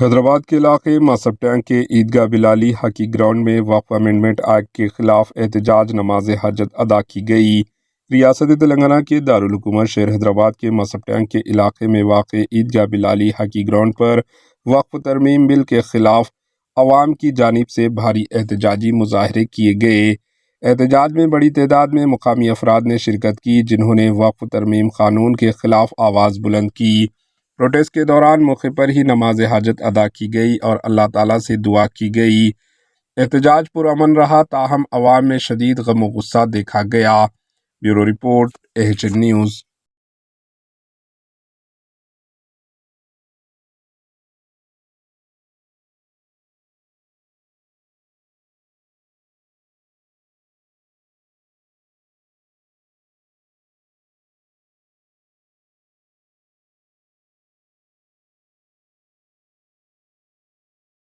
حیدرآباد کے علاقے ماسب ٹینک کے عیدگاہ بلالی ہاکی گراؤنڈ میں وقف امینڈمنٹ ایکٹ کے خلاف احتجاج نماز حاجت ادا کی گئی۔ ریاست تلنگانہ کے دارالحکومت شہر حیدرآباد کے ماسب ٹینک کے علاقے میں واقع عیدگاہ بلالی ہاکی گراؤنڈ پر وقف ترمیم بل کے خلاف عوام کی جانب سے بھاری احتجاجی مظاہرے کیے گئے۔ احتجاج میں بڑی تعداد میں مقامی افراد نے شرکت کی، جنہوں نے وقف ترمیم قانون کے خلاف آواز بلند کی۔ پروٹیسٹ کے دوران موقع پر ہی نماز حاجت ادا کی گئی اور اللہ تعالیٰ سے دعا کی گئی۔ احتجاج پرامن رہا، تاہم عوام میں شدید غم و غصہ دیکھا گیا۔ Bureau report AHN news.